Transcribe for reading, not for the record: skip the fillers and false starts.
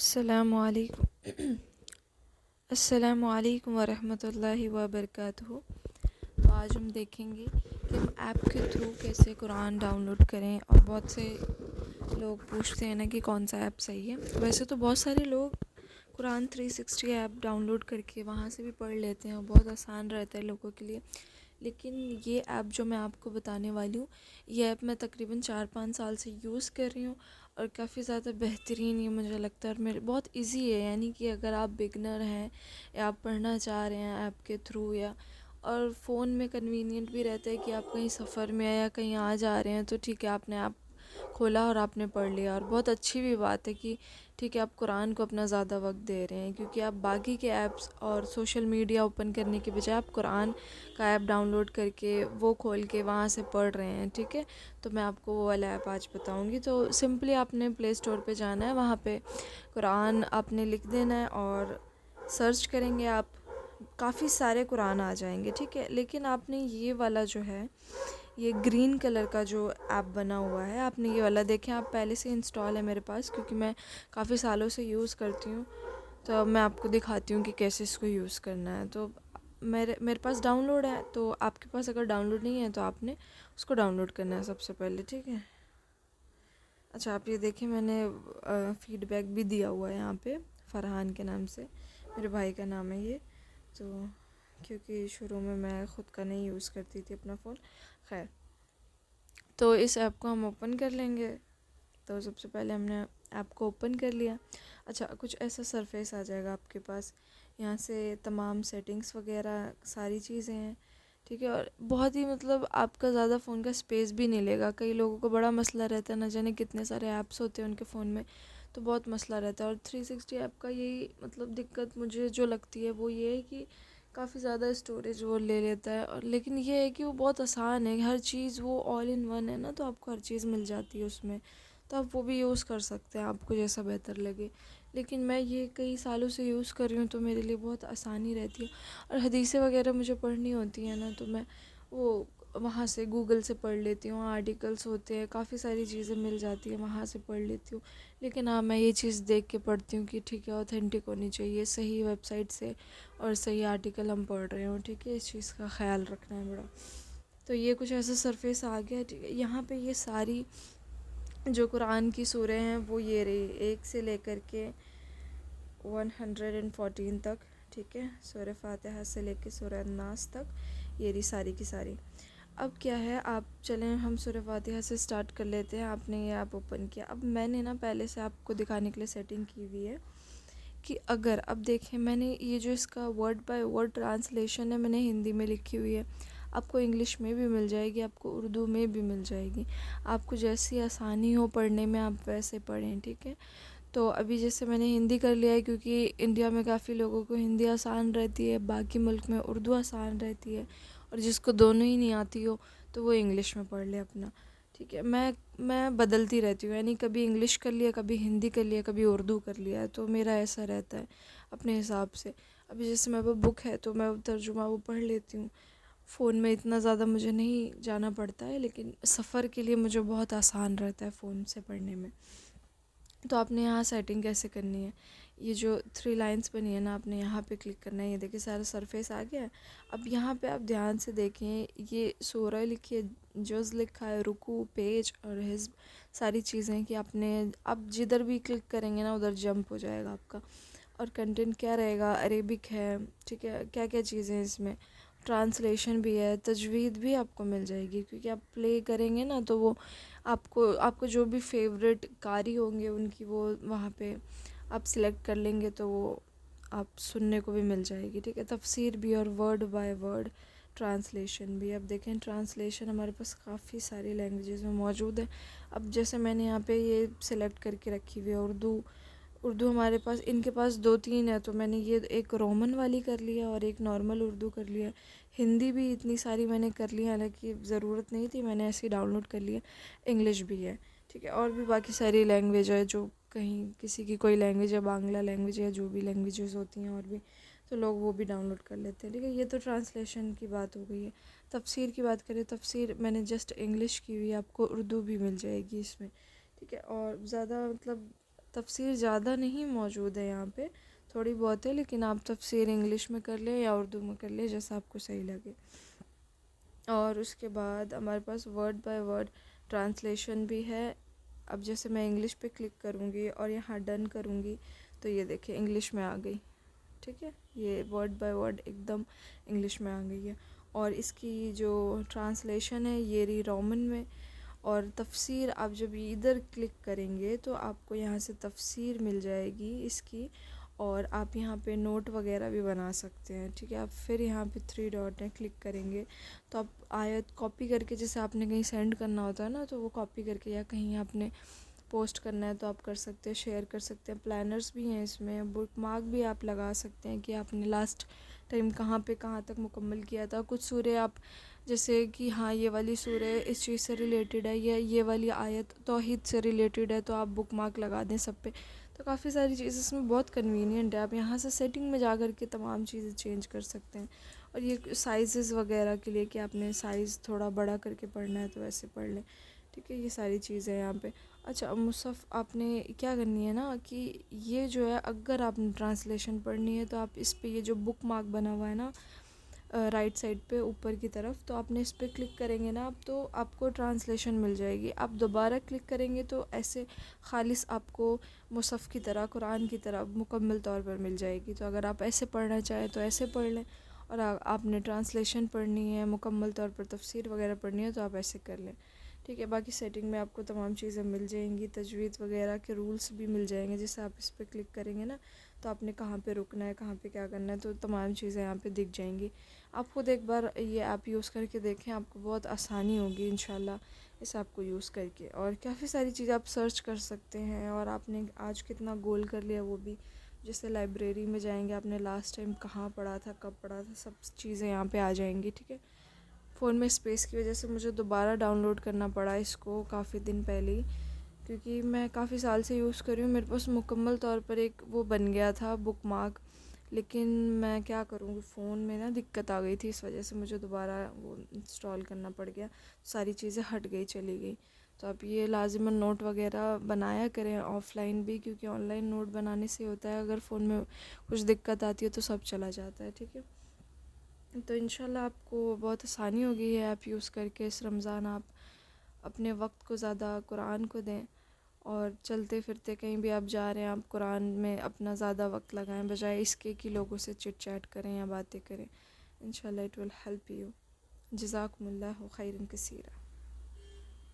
अस्सलामुअलैकुम अस्सलामुअलैकुम वरहमतुल्लाहि वबरकातुहू। तो आज हम देखेंगे कि हम ऐप के थ्रू कैसे कुरान डाउनलोड करें। और बहुत से लोग पूछते हैं ना कि कौन सा ऐप सही है। वैसे तो बहुत सारे लोग कुरान 360 ऐप डाउनलोड करके वहाँ से भी पढ़ लेते हैं और बहुत आसान रहता है लोगों के लिए। लेकिन ये ऐप जो मैं आपको बताने वाली हूँ, ये ऐप मैं तकरीबन 4-5 साल से यूज़ कर रही हूँ और काफ़ी ज़्यादा बेहतरीन ये मुझे लगता है। और मेरे बहुत इजी है, यानी कि अगर आप बिगनर हैं या आप पढ़ना चाह रहे हैं ऐप के थ्रू, या और फ़ोन में कन्वीनियंट भी रहता है कि आप कहीं सफ़र में या कहीं आ जा रहे हैं तो ठीक है, आपने ऐप खोला और आपने पढ़ लिया। और बहुत अच्छी भी बात है कि ठीक है, आप कुरान को अपना ज़्यादा वक्त दे रहे हैं, क्योंकि आप बाकी के ऐप्स और सोशल मीडिया ओपन करने के बजाय आप कुरान का ऐप डाउनलोड करके वो खोल के वहाँ से पढ़ रहे हैं। ठीक है, तो मैं आपको वो वाला ऐप आज बताऊँगी। तो सिंपली आपने प्ले स्टोर पे जाना है, वहाँ पे कुरान आपने लिख देना है और सर्च करेंगे आप, काफ़ी सारे कुरान आ जाएंगे। ठीक है, लेकिन आपने ये वाला जो है, ये ग्रीन कलर का जो ऐप बना हुआ है, आपने ये वाला देखें, आप पहले से इंस्टॉल है मेरे पास, क्योंकि मैं काफ़ी सालों से यूज़ करती हूँ। तो अब मैं आपको दिखाती हूँ कि कैसे इसको यूज़ करना है। तो मेरे पास डाउनलोड है, तो आपके पास अगर डाउनलोड नहीं है तो आपने उसको डाउनलोड करना है सबसे पहले। ठीक है, अच्छा आप ये देखें, मैंने फीडबैक भी दिया हुआ है यहाँ पे, फ़रहान के नाम से, मेरे भाई का नाम है ये। तो क्योंकि शुरू में मैं ख़ुद का नहीं यूज़ करती थी अपना फ़ोन। खैर, तो इस ऐप को हम ओपन कर लेंगे। तो सबसे पहले हमने ऐप को ओपन कर लिया। अच्छा, कुछ ऐसा सरफेस आ जाएगा आपके पास, यहाँ से तमाम सेटिंग्स वगैरह सारी चीज़ें हैं। ठीक है, और बहुत ही मतलब आपका ज़्यादा फ़ोन का स्पेस भी नहीं लेगा। कई लोगों को बड़ा मसला रहता है, ना जाने कितने सारे ऐप्स होते हैं उनके फ़ोन में, तो बहुत मसला रहता है। और 360 ऐप का यही मतलब दिक्कत मुझे जो लगती है वो ये है कि काफ़ी ज़्यादा स्टोरेज वो ले लेता है। और लेकिन ये है कि वो बहुत आसान है, हर चीज़ वो ऑल इन वन है ना, तो आपको हर चीज़ मिल जाती है उसमें, तो आप वो भी यूज़ कर सकते हैं, आपको जैसा बेहतर लगे। लेकिन मैं ये कई सालों से यूज़ कर रही हूँ, तो मेरे लिए बहुत आसानी रहती है। और हदीसें वगैरह मुझे पढ़नी होती हैं ना, तो मैं वो वहाँ से गूगल से पढ़ लेती हूँ, आर्टिकल्स होते हैं, काफ़ी सारी चीज़ें मिल जाती हैं, वहाँ से पढ़ लेती हूँ। लेकिन हाँ, मैं ये चीज़ देख के पढ़ती हूँ कि ठीक है, ऑथेंटिक होनी चाहिए, सही वेबसाइट से और सही आर्टिकल हम पढ़ रहे हो। ठीक है, इस चीज़ का ख्याल रखना है बड़ा। तो ये कुछ ऐसा सरफेस आ गया। ठीक है, यहाँ पे ये सारी जो कुरान की सूरह हैं वो ये रही, 1 से लेकर के 114 तक। ठीक है, सूरह फातिहा से लेकर सूरह नास तक, ये रही सारी की सारी। अब क्या है, आप चलें हम सूरह फातिहा से स्टार्ट कर लेते हैं। आपने ये ऐप ओपन किया। अब मैंने ना पहले से आपको दिखाने के लिए सेटिंग की हुई है कि अगर अब देखें, मैंने ये जो इसका वर्ड बाय वर्ड ट्रांसलेशन है, मैंने हिंदी में लिखी हुई है, आपको इंग्लिश में भी मिल जाएगी, आपको उर्दू में भी मिल जाएगी। आपको जैसी आसानी हो पढ़ने में आप वैसे पढ़ें। ठीक है, तो अभी जैसे मैंने हिंदी कर लिया है, क्योंकि इंडिया में काफ़ी लोगों को हिंदी आसान रहती है, बाकी मुल्क में उर्दू आसान रहती है, और जिसको दोनों ही नहीं आती हो तो वो इंग्लिश में पढ़ ले अपना। ठीक है, मैं बदलती रहती हूँ, यानी कभी इंग्लिश कर लिया, कभी हिंदी कर लिया, कभी उर्दू कर लिया, तो मेरा ऐसा रहता है अपने हिसाब से। अभी जैसे मेरे पास बुक है तो मैं वो तर्जुमा वो पढ़ लेती हूँ। फ़ोन में इतना ज़्यादा मुझे नहीं जाना पड़ता है, लेकिन सफ़र के लिए मुझे बहुत आसान रहता है फ़ोन से पढ़ने में। तो आपने यहाँ सेटिंग कैसे करनी है, ये जो 3 लाइंस बनी है ना, आपने यहाँ पे क्लिक करना है। ये देखिए सारा सरफेस आ गया है। अब यहाँ पे आप ध्यान से देखें, ये सूरह लिखी है, जुज़ लिखा है, रुकू, पेज और हिज़्ब, सारी चीज़ें कि आपने आप जिधर भी क्लिक करेंगे ना उधर जंप हो जाएगा आपका। और कंटेंट क्या रहेगा, अरेबिक है। ठीक है, क्या क्या चीज़ें हैं इसमें, ट्रांसलेशन भी है, तजवीद भी आपको मिल जाएगी, क्योंकि आप प्ले करेंगे ना तो वो आपको जो भी फेवरेट कारी होंगे उनकी वो वहाँ पे आप सिलेक्ट कर लेंगे तो वो आप सुनने को भी मिल जाएगी। ठीक है, तफसीर भी और वर्ड बाय वर्ड ट्रांसलेशन भी। अब देखें, ट्रांसलेशन हमारे पास काफ़ी सारी लैंग्वेजेस में मौजूद है। अब जैसे मैंने यहाँ पे ये सिलेक्ट करके रखी हुई है उर्दू। उर्दू हमारे पास, इनके पास 2-3 है, तो मैंने ये एक रोमन वाली कर लिया और एक नॉर्मल उर्दू कर लिया। हिंदी भी इतनी सारी मैंने कर ली, हालांकि ज़रूरत नहीं थी, मैंने ऐसे ही डाउनलोड कर लिया। इंग्लिश भी है। ठीक है, और भी बाकी सारी लैंग्वेज है, जो कहीं किसी की कोई लैंग्वेज है, बांग्ला लैंग्वेज है, जो भी लैंग्वेजेस होती हैं और भी, तो लोग वो भी डाउनलोड कर लेते हैं। ठीक है, ये तो ट्रांसलेशन की बात हो गई है। तफसीर की बात करें, तफसीर मैंने जस्ट इंग्लिश की हुई है, आपको उर्दू भी मिल जाएगी इसमें। ठीक है, और ज़्यादा मतलब तफसीर ज़्यादा नहीं मौजूद है यहाँ पे, थोड़ी बहुत है, लेकिन आप तफसीर इंग्लिश में कर लें या उर्दू में कर लें, जैसा आपको सही लगे। और उसके बाद हमारे पास वर्ड बाय वर्ड ट्रांसलेशन भी है। अब जैसे मैं इंग्लिश पे क्लिक करूँगी और यहाँ डन करूँगी तो ये देखिए इंग्लिश में आ गई, ठीक है, ये वर्ड बाय वर्ड एकदम इंग्लिश में आ गई है। और इसकी जो ट्रांसलेशन है ये रही रोमन में। और तफसीर आप जब इधर क्लिक करेंगे तो आपको यहाँ से तफसीर मिल जाएगी इसकी, और आप यहाँ पे नोट वगैरह भी बना सकते हैं, ठीक है। आप फिर यहाँ पे 3 डॉट है, क्लिक करेंगे तो आप आयत कॉपी करके, जैसे आपने कहीं सेंड करना होता है ना, तो वो कॉपी करके या कहीं आपने पोस्ट करना है तो आप कर सकते हैं, शेयर कर सकते हैं। प्लानर्स भी हैं इसमें, बुक मार्क भी आप लगा सकते हैं कि आपने लास्ट टाइम कहाँ पे कहाँ तक मुकम्मल किया था। कुछ सूरे आप जैसे कि हाँ ये वाली सूरे इस चीज़ से रिलेटेड है या ये वाली आयत तौहीद से रिलेटेड है, तो आप बुक मार्क लगा दें सब पे। तो काफ़ी सारी चीज़ें इसमें बहुत कन्वीनियंट है। आप यहाँ से सेटिंग में जा कर के तमाम चीज़ें चेंज कर सकते हैं। और ये साइज़ वगैरह के लिए कि आपने साइज़ थोड़ा बड़ा करके पढ़ना है तो ऐसे पढ़ लें, ठीक है। ये सारी चीज़ें यहाँ पे। अच्छा, मुसफ़ आपने क्या करनी है ना कि ये जो है, अगर आपने ट्रांसलेशन पढ़नी है तो आप इस पे, ये जो बुक मार्क बना हुआ है ना राइट साइड पे ऊपर की तरफ, तो आपने इस पर क्लिक करेंगे ना आप, तो आपको ट्रांसलेशन मिल जाएगी। आप दोबारा क्लिक करेंगे तो ऐसे खालिस आपको मुसफ़ की तरह, कुरान की तरह मुकम्मल तौर पर मिल जाएगी। तो अगर आप ऐसे पढ़ना चाहें तो ऐसे पढ़ लें, और आपने ट्रांसलेशन पढ़नी है, मुकम्मल तौर पर तफसीर वगैरह पढ़नी है तो आप ऐसे कर लें, ठीक है। बाकी सेटिंग में आपको तमाम चीज़ें मिल जाएंगी, तजवीज़ वगैरह के रूल्स भी मिल जाएंगे। जैसे आप इस पर क्लिक करेंगे ना तो आपने कहाँ पे रुकना है, कहाँ पे क्या करना है, तो तमाम चीज़ें यहाँ पे दिख जाएंगी। आप खुद एक बार ये ऐप यूज़ करके देखें, आपको बहुत आसानी होगी इंशाल्लाह इस ऐप को यूज़ करके। और काफ़ी सारी चीज़ें आप सर्च कर सकते हैं। और आपने आज कितना गोल कर लिया वो भी, जैसे लाइब्रेरी में जाएंगे, आपने लास्ट टाइम कहाँ पढ़ा था, कब पढ़ा था, सब चीज़ें यहाँ पे आ जाएंगी, ठीक है। फ़ोन में स्पेस की वजह से मुझे दोबारा डाउनलोड करना पड़ा इसको काफ़ी दिन पहले ही, क्योंकि मैं काफ़ी साल से यूज़ कर रही हूँ। मेरे पास मुकम्मल तौर पर एक वो बन गया था बुक मार्क, लेकिन मैं क्या करूँगी, फ़ोन में ना दिक्कत आ गई थी, इस वजह से मुझे दोबारा वो इंस्टॉल करना पड़ गया। सारी चीज़ें हट गई, चली गई। तो आप ये लाजिमन नोट वगैरह बनाया करें ऑफ़लाइन भी, क्योंकि ऑनलाइन नोट बनाने से होता है अगर फ़ोन में कुछ दिक्कत आती है तो सब चला जाता है, ठीक है। तो इंशाल्लाह आपको बहुत आसानी होगी ये ऐप यूज़ करके। इस रमज़ान आप अपने वक्त को ज़्यादा कुरान को दें, और चलते फिरते कहीं भी आप जा रहे हैं, आप कुरान में अपना ज़्यादा वक्त लगाएं, बजाय इसके कि लोगों से चिट चैट करें या बातें करें। इंशाल्लाह इट विल हेल्प यू। जज़ाकुमुल्लाहु खैरन कसीरा।